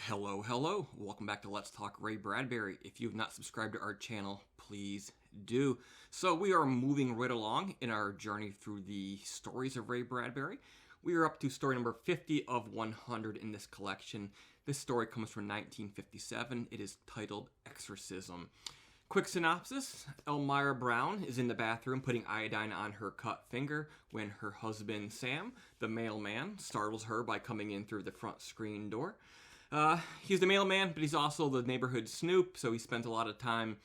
Hello. Welcome back to Let's Talk Ray Bradbury. If you have not subscribed to our channel, please do. So we are moving right along in our journey through the stories of Ray Bradbury. We are up to story number 50 of 100 in this collection. This story comes from 1957. It is titled Exorcism. Quick synopsis: Elmira Brown is in the bathroom putting iodine on her cut finger when her husband Sam, the mailman, startles her by coming in through the front screen door. He's the mailman, but he's also the neighborhood snoop, so he spends a lot of time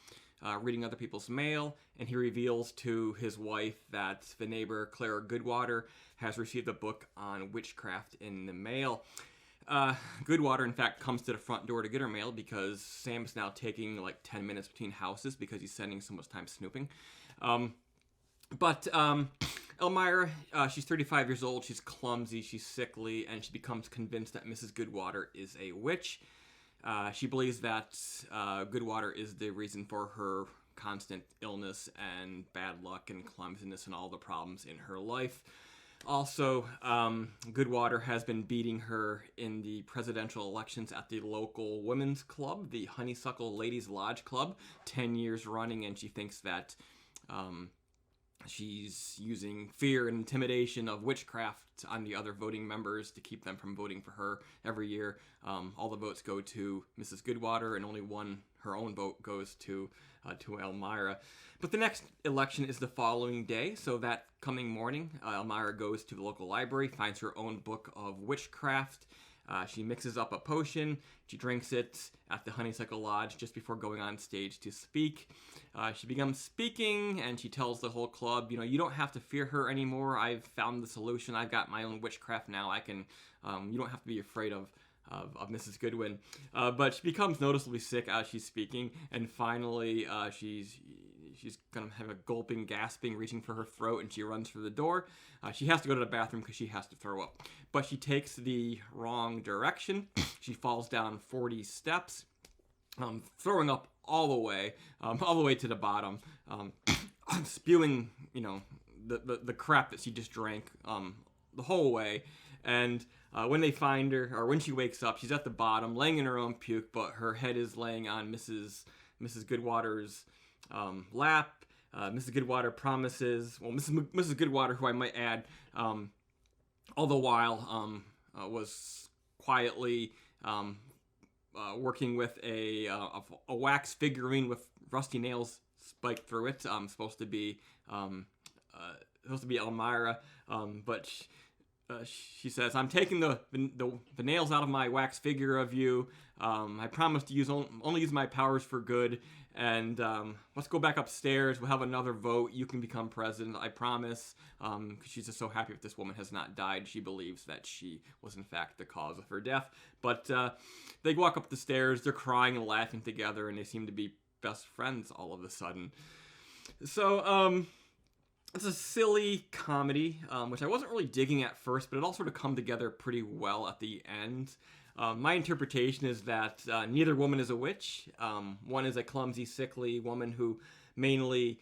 reading other people's mail, and he reveals to his wife that the neighbor, Clara Goodwater, has received a book on witchcraft in the mail. Goodwater, in fact, comes to the front door to get her mail because Sam's now taking like 10 minutes between houses because he's spending so much time snooping. Elmira, she's 35 years old, she's clumsy, she's sickly, and she becomes convinced that Mrs. Goodwater is a witch. She believes that Goodwater is the reason for her constant illness and bad luck and clumsiness and all the problems in her life. Also, Goodwater has been beating her in the presidential elections at the local women's club, the Honeysuckle Ladies Lodge Club, 10 years running, and she thinks that she's using fear and intimidation of witchcraft on the other voting members to keep them from voting for her every year. All the votes go to Mrs. Goodwater, and only her own vote goes to Elmira. But the next election is the following day, so that coming morning, Elmira goes to the local library, finds her own book of witchcraft. She mixes up a potion, she drinks it at the Honeysuckle Lodge just before going on stage to speak. She begins speaking, and she tells the whole club, you don't have to fear her anymore. I've found the solution. I've got my own witchcraft now. You don't have to be afraid of Mrs. Goodwin. But she becomes noticeably sick as she's speaking, and finally she's going to have a gulping, gasping, reaching for her throat, and she runs for the door. She has to go to the bathroom because she has to throw up. But she takes the wrong direction. She falls down 40 steps, throwing up all the way to the bottom, spewing, the crap that she just drank the whole way. And when they find her, or when she wakes up, she's at the bottom, laying in her own puke, but her head is laying on Mrs. Goodwater's lap. Mrs. Goodwater promises, Mrs. Goodwater, who I might add, all the while was quietly working with a wax figurine with rusty nails spiked through it. Supposed to be Elmira, but she says, "I'm taking the nails out of my wax figure of you. I promise to only use my powers for good. And let's go back upstairs. We'll have another vote. You can become president. I promise." Because she's just so happy that this woman has not died. She believes that she was in fact the cause of her death. But they walk up the stairs. They're crying and laughing together, and they seem to be best friends all of a sudden. So it's a silly comedy, which I wasn't really digging at first, but it all sort of come together pretty well at the end. My interpretation is that neither woman is a witch. One is a clumsy, sickly woman who mainly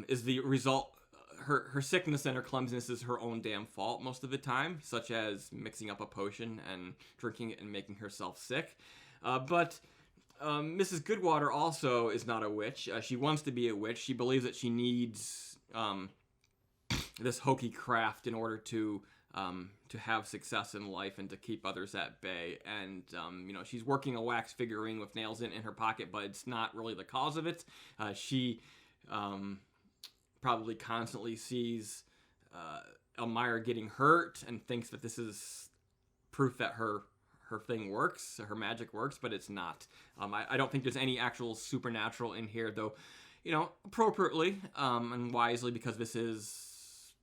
is the result. Her sickness and her clumsiness is her own damn fault most of the time, such as mixing up a potion and drinking it and making herself sick. But Mrs. Goodwater also is not a witch. She wants to be a witch. She believes that she needs this hokey craft in order to have success in life and to keep others at bay. And she's working a wax figurine with nails in her pocket, but it's not really the cause of it. She probably constantly sees Elmira getting hurt and thinks that this is proof that her thing works, her magic works, but it's not. I don't think there's any actual supernatural in here, though, appropriately and wisely, because this is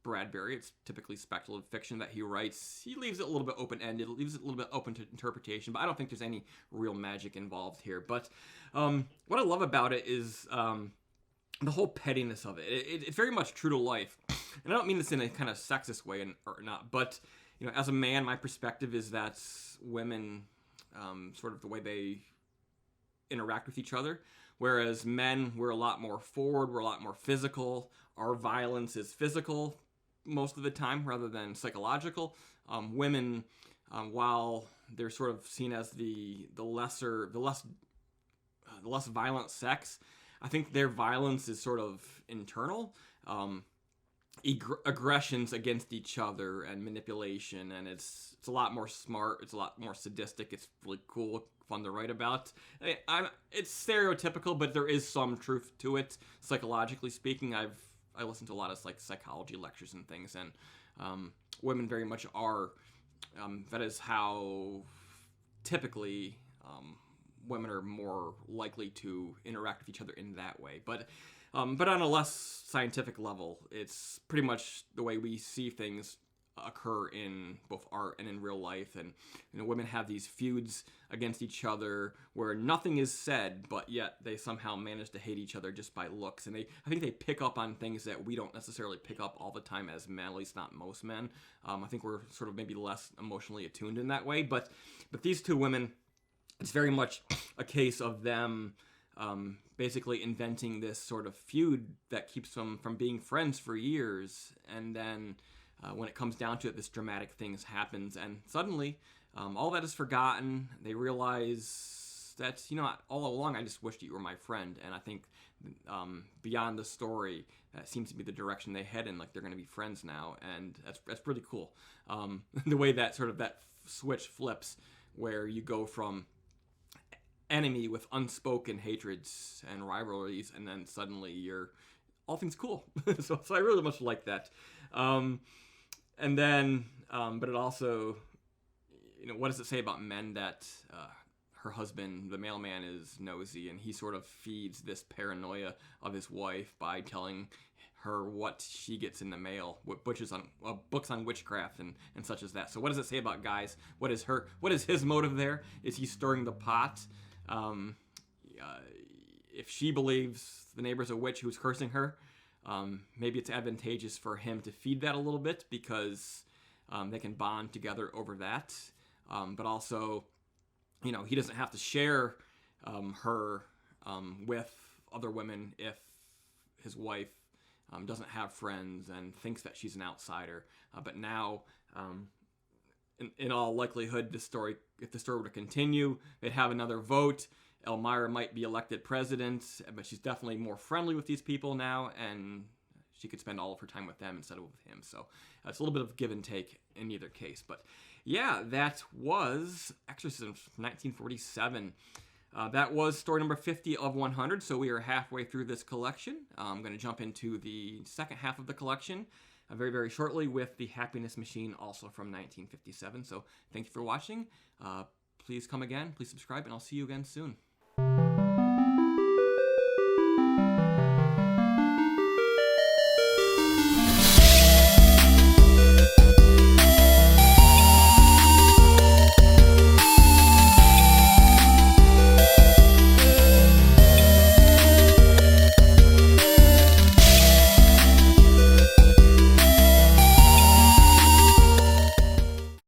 Bradbury. It's typically speculative fiction that he writes. He leaves it a little bit open-ended, leaves it a little bit open to interpretation, but I don't think there's any real magic involved here. But what I love about it is the whole pettiness of it. It's very much true to life. And I don't mean this in a kind of sexist way or not, but as a man, my perspective is that women, sort of the way they interact with each other, whereas men, we're a lot more forward, we're a lot more physical. Our violence is physical most of the time rather than psychological. Women while they're sort of seen as the less violent sex, I think their violence is sort of internal. Aggressions against each other and manipulation, and it's a lot more smart, it's a lot more sadistic, it's really cool, fun to write about. It's stereotypical, but there is some truth to it, psychologically speaking. I listen to a lot of like psychology lectures and things, and women very much are, that is how typically women are more likely to interact with each other in that way. But on a less scientific level, it's pretty much the way we see things occur in both art and in real life. And women have these feuds against each other where nothing is said, but yet they somehow manage to hate each other just by looks. And I think they pick up on things that we don't necessarily pick up all the time as men, at least not most men. I think we're sort of maybe less emotionally attuned in that way. But these two women, it's very much a case of them basically inventing this sort of feud that keeps them from being friends for years. And then when it comes down to it, this dramatic things happens, and suddenly all that is forgotten. They realize that, all along I just wished you were my friend. And I think beyond the story, that seems to be the direction they head in. Like, they're going to be friends now, and that's pretty cool. The way that sort of that switch flips, where you go from enemy with unspoken hatreds and rivalries, and then suddenly you're all things cool. so I really much like that. And then, but it also, what does it say about men that her husband, the mailman, is nosy, and he sort of feeds this paranoia of his wife by telling her what she gets in the mail, books on witchcraft and such as that. So what does it say about guys? What is his motive there? Is he stirring the pot? If she believes the neighbor's a witch who's cursing her, maybe it's advantageous for him to feed that a little bit, because they can bond together over that. But also, he doesn't have to share her with other women if his wife doesn't have friends and thinks that she's an outsider. But now, in all likelihood, if the story were to continue, they'd have another vote. Elmira might be elected president, but she's definitely more friendly with these people now, and she could spend all of her time with them instead of with him. So it's a little bit of give and take in either case. But yeah, that was Exorcism from 1947. That was story number 50 of 100, so we are halfway through this collection. I'm going to jump into the second half of the collection very, very shortly with The Happiness Machine, also from 1957. So thank you for watching. Please come again, please subscribe, and I'll see you again soon.